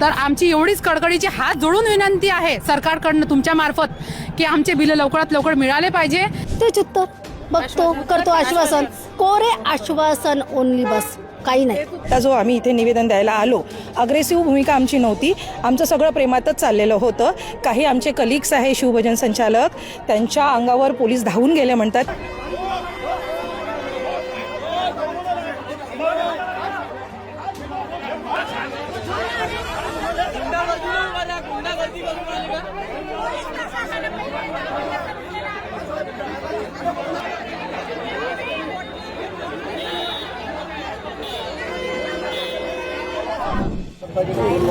तर आमची एवढीच कडकडीची हात जोडून विनंती आहे सरकारकडनं तुमच्या मार्फत की आमचे बिल लवकरात लवकर मिळाले पाहिजे। तेच उत्तर बघतो करतो आश्वासन, कोरे आश्वासन ओनली, बस काही नाही। आता जो आम्ही इथे निवेदन द्यायला आलो, अग्रेसिव्ह भूमिका आमची नव्हती, आमचं सगळं प्रेमातच चाललेलं होतं। काही आमचे कलिग्स आहे शिवभोजन संचालक, त्यांच्या अंगावर पोलीस धावून गेले म्हणतात।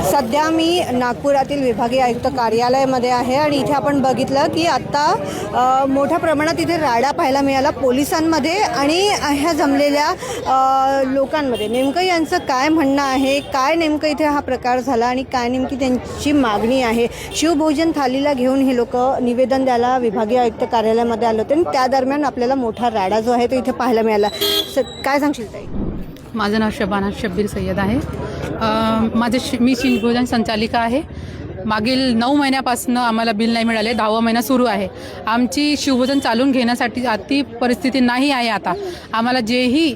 सध्या मी नागपुरातील विभागीय आयुक्त कार्यालयामध्ये आहे आणि इथे आपण बघितलं की आत्ता मोठ्या प्रमाणात इथे राडा पाहायला मिळाला पोलिसांमध्ये आणि ह्या जमलेल्या लोकांमध्ये। नेमकं यांचं काय म्हणणं आहे, काय नेमकं इथे हा प्रकार झाला आणि काय नेमकी त्यांची मागणी आहे। शिवभोजन थालीला घेऊन हे लोक निवेदन द्यायला विभागीय आयुक्त कार्यालयामध्ये आले होते आणि त्या दरम्यान आपल्याला मोठा राडा जो आहे तो इथे पाहायला मिळाला। काय सांगशील ताई? माझं नाव शबाना शब्बीर सय्यद आहे। मी शिवभोजन संचालिका आहे। मागील 9 महिन्यापासून आम्हाला बिल नाही मिळाले, 10वा महिना सुरू आहे। आमची शिवभोजन चालून घेण्यासाठी आती परिस्थिती नाही आहे। आता आम्हाला जेही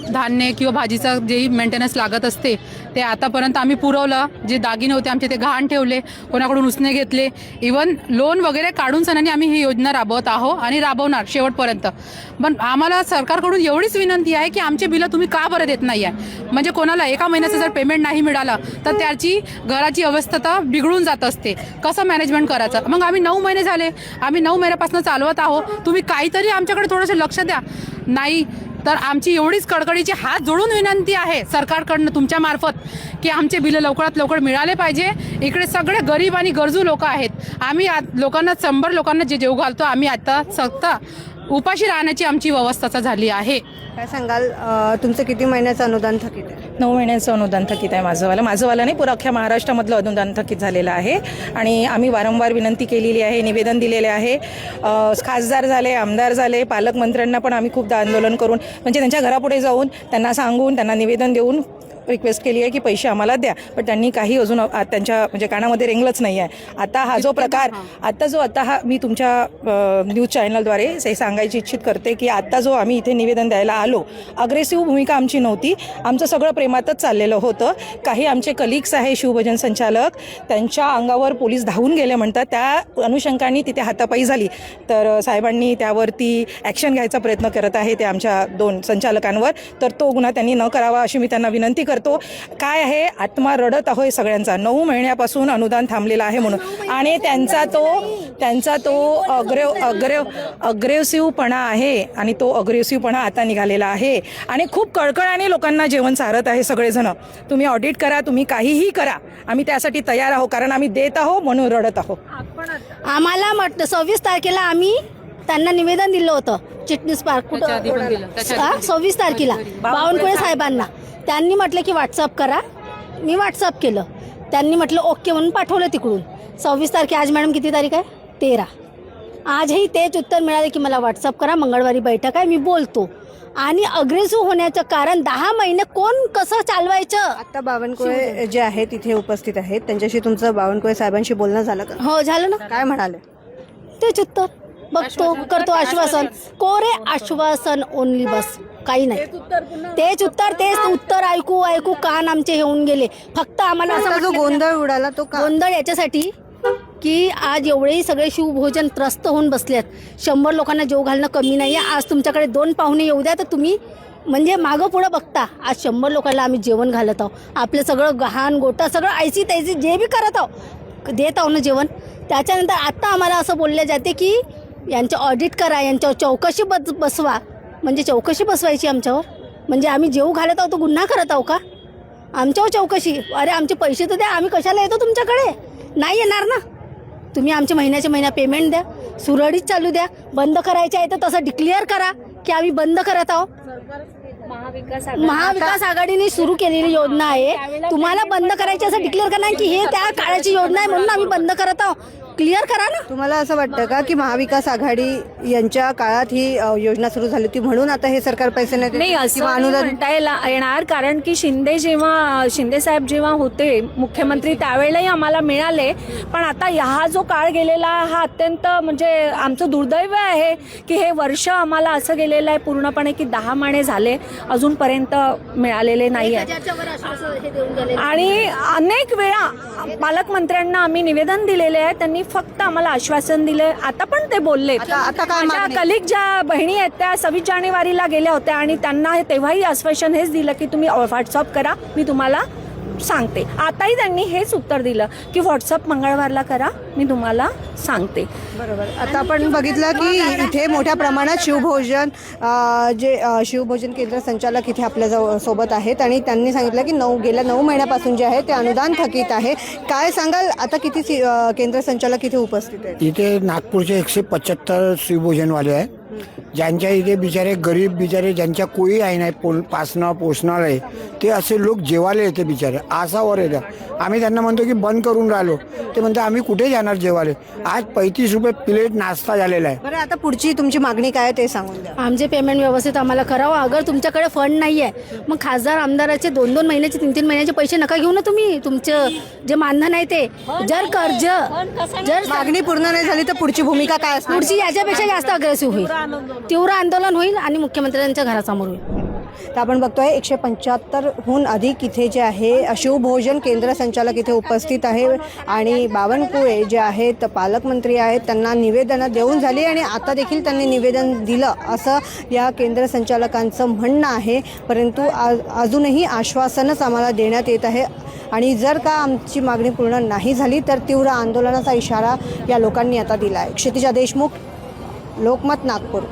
धान्य किंवा भाजीचा जेही मेंटेनन्स लागत असते ते आतापर्यंत आम्ही पुरवलं। जे दागिने होते आमचे ते गहाण ठेवले, कोणाकडून उसने घेतले, इवन लोन वगैरे काढून सणांनी आम्ही ही योजना राबवत आहोत आणि राबवणार शेवटपर्यंत। पण आम्हाला सरकारकडून एवढीच विनंती आहे की आमचे बिलं तुम्ही का बरं देत नाही आहे। म्हणजे कोणाला एका महिन्याचं जर पेमेंट नाही मिळालं तर त्याची घराची अवस्था बिघडून जात असते, कसं मॅनेजमेंट करायचं। मग आम्ही 9 महिने झाले, आम्ही 9 महिन्यापासून चालवत आहोत, तुम्ही काहीतरी आमच्याकडे थोडंसं लक्ष द्या। नाही तर आमची एवढीच कडकडीची हात जोडून विनंती आहे सरकारकडनं तुमच्या मार्फत की आमचे बिल लवकरात लवकर मिळाले पाहिजे। इकडे सगळे गरीब आणि गरजू लोक आहेत। आम्ही लोकांना 100 लोकांना जे जेव घालतो, आम्ही आता सक्त उपाशी राहण्याची आमची व्यवस्था झाली आहे। काय सांगाल, तुमचं किती महिन्याचं अनुदान थकीत आहे? 9 महिन्याचं अनुदान थकीत आहे माझंवाला नाही, पुरा अख्ख्या महाराष्ट्रामधलं अनुदान थकीत झालेलं आहे। आणि आम्ही वारंवार विनंती केलेली आहे, निवेदन दिलेले आहे। खासदार झाले, आमदार झाले, पालकमंत्र्यांना पण आम्ही खूपदा आंदोलन करून म्हणजे त्यांच्या घरापुढे जाऊन त्यांना सांगून त्यांना निवेदन देऊन रिक्वेस्ट केली आहे की पैसे आम्हाला द्या, पण त्यांनी काही अजून त्यांच्या म्हणजे कानामध्ये रेंगलंच नाही आहे। आता हा जो प्रकार आता हा मी तुमच्या न्यूज चॅनलद्वारे हे सांगायची इच्छित करते की आता जो आम्ही इथे निवेदन द्यायला आलो, अग्रेसिव्ह भूमिका आमची नव्हती, आमचं सगळं प्रेमातच चाललेलं होतं। काही आमचे कलिग्स आहे शिवभोजन संचालक, त्यांच्या अंगावर पोलीस धावून गेले म्हणतात, त्या अनुषंगाने तिथे हातापाई झाली। तर साहेबांनी त्यावरती ॲक्शन घ्यायचा प्रयत्न करत आहे ते आमच्या 2 संचालकांवर, तर तो गुन्हा त्यांनी न करावा अशी मी त्यांना विनंती करतो। काय आहे, आत्मा रडत आहे सगळ्यांचा, 9 महिन्यापासून अनुदान थांबलेलं आहे म्हणून, आणि त्यांचा तो अग्रेसिव्हपणा आहे आणि तो अग्रेसिव्हपणा आता निघालेला आहे आणि खूप कळकळाने लोकांना जेवण चारत आहे सगळेजण। तुम्ही ऑडिट करा, तुम्ही काहीही करा, आम्ही त्यासाठी तयार आहोत, कारण आम्ही देत आहोत म्हणून रडत आहोत। आम्हाला 26 तारखेला आम्ही त्यांना निवेदन दिलं होतं चिटणीस पार्क 26 तारखेला बावनकुळे साहेबांना। त्यांनी म्हटलं की व्हॉट्सअप करा, मी व्हॉट्सअप केलं, त्यांनी म्हटलं ओके म्हणून पाठवलं तिकडून। 26 तारखे, आज मॅडम किती तारीख आहे? 13। आजही तेच उत्तर मिळाले की मला व्हॉट्सअप करा, मंगळवारी बैठक आहे, मी बोलतो। आणि अग्रेसिव्ह होण्याचं कारण 10 महिने कोण कसं चालवायचं। आता बावनकुळे जे आहेत तिथे उपस्थित आहेत, त्यांच्याशी तुमचं बावनकुळे साहेबांशी बोलणं झालं का? हो झालं ना। काय म्हणाले? तेच उत्तर बघतो करतो आश्वासन, कोरे आश्वासन ओनली, बस काही नाही। तेच उत्तर ऐकू कान आमचे होऊन गेले। फक्त आम्हाला आता जो गोंधळ उडाला तो का? गोंधळ याच्यासाठी की आज एवढेही सगळे शिवभोजन त्रस्त होऊन बसलेत, 100 लोकांना जेव घालणं कमी नाही आहे। आज तुमच्याकडे 2 पाहुणे येऊ द्या तर तुम्ही म्हणजे मागं पुढं बघता, आज 100 लोकांना आम्ही जेवण घालत आहोत। आपलं सगळं गहाण गोटा सगळं ऐसी तैसी जे बी करत आहोत, देत आहो ना जेवण। त्याच्यानंतर आत्ता आम्हाला असं बोलले जाते की यांचं ऑडिट करा, यांच्यावर चौकशी बसवा। म्हणजे चौकशी बसवायची आमच्यावर, म्हणजे आम्ही जेव घालत आहोत तो गुन्हा करत आहो का? आमच्यावर चौकशी? अरे आमचे पैसे तर द्या, आम्ही कशाला येतो तुमच्याकडे? नाही येणार ना। तुम्ही आमचे महिन्याच्या महिना पेमेंट द्या, सुरळीत चालू द्या। बंद करायचे आहे तर तसं डिक्लेअर करा की आम्ही बंद करत आहोत। महाविकास आघाडीने सुरू केलेली योजना आहे, तुम्हाला बंद करायची असं डिक्लेअर करा की हे त्या काळाची योजना आहे म्हणून आम्ही बंद करत आहोत। क्लिअर करा ना. तुम्हाला असं वाटतं का की महाविकास आघाडी यांच्या काळात ही योजना सुरू झाली होती म्हणून आता हे सरकार पैसे नाही देत नाही असं किंवा नाही अनुदान म्हणता येणार, कारण की शिंदे साहेब जेव्हा होते मुख्यमंत्री त्यावेळेलाही आम्हाला मिळाले. पण आता हा जो काळ गेलेला हा अत्यंत म्हणजे आमचं दुर्दैव आहे की हे वर्ष आम्हाला असं गेलेलं आहे पूर्णपणे की 10 महिने झाले अजूनपर्यंत मिळालेले नाही आहे. आणि अनेक वेळा पालकमंत्र्यांना आम्ही निवेदन दिलेले आहे, त्यांनी फक्त आम्हाला आश्वासन दिले. आता पण ते बोलले, आता काय माझ्या मागणी? कलिग ज्या बहिणी आहेत त्या 26 जानेवारीला गेल्या होत्या आणि त्यांना तेव्हाही आश्वासन हेच दिलं की तुम्ही व्हॉट्सअप करा, मी तुम्हाला सांगते. आताही त्यांनी हेच उत्तर दिलं की व्हॉट्सअप मंगळवारला करा, मी तुम्हाला सांगते. बरोबर. आता आपण बघितलं की इथे मोठ्या प्रमाणात शिवभोजन जे शिवभोजन केंद्र संचालक इथे आपल्या सोबत आहेत आणि त्यांनी सांगितलं की गेल्या 9 महिन्यापासून जे आहे ते अनुदान थकीत आहे. काय सांगाल आता किती केंद्र संचालक इथे उपस्थित आहेत? इथे नागपूरचे 175 शिवभोजनवाले आहे, ज्यांच्या इथे बिचारे गरीब बिचारे ज्यांच्या कोई आहे नाही पासणं पोसणार आहे ते असे लोक जेवायला येते बिचारे आसावर येतात. आम्ही त्यांना म्हणतो की बंद करून राहिलो, ते म्हणते आम्ही कुठे जाणार जेवायला. आज 35 रुपये प्लेट नाश्ता झालेला आहे. बरं, आता पुढची तुमची मागणी काय आहे ते सांगून द्या. आमचे पेमेंट व्यवस्थित आम्हाला करावं. अगर तुमच्याकडे फंड नाही आहे मग खासदार आमदाराचे 2-2 महिन्याचे 3-3 महिन्याचे पैसे नका घेऊ ना तुम्ही. तुमचं जे मानधन आहे ते जर कर्ज जर मागणी पूर्ण नाही झाली तर पुढची भूमिका काय असणार? पुढची याच्यापेक्षा जास्त अग्रेसिव्ह होईल, तीव्र आंदोलन होईल आणि मुख्यमंत्र्यांच्या घरासमोर होईल. तर आपण बघतोय 175हून अधिक इथे जे आहे शिवभोजन केंद्र संचालक इथे उपस्थित आहे आणि बावनकुळे जे आहेत पालकमंत्री आहेत त्यांना निवेदनं देऊन झाली आणि आता देखील त्यांनी निवेदन दिलं असं या केंद्र संचालकांचं म्हणणं आहे. परंतु अजूनही आश्वासनच आम्हाला देण्यात येत आहे आणि जर का आमची मागणी पूर्ण नाही झाली तर तीव्र आंदोलनाचा इशारा या लोकांनी आता दिला आहे. क्षितिजा देशमुख, लोकमत, नागपूर.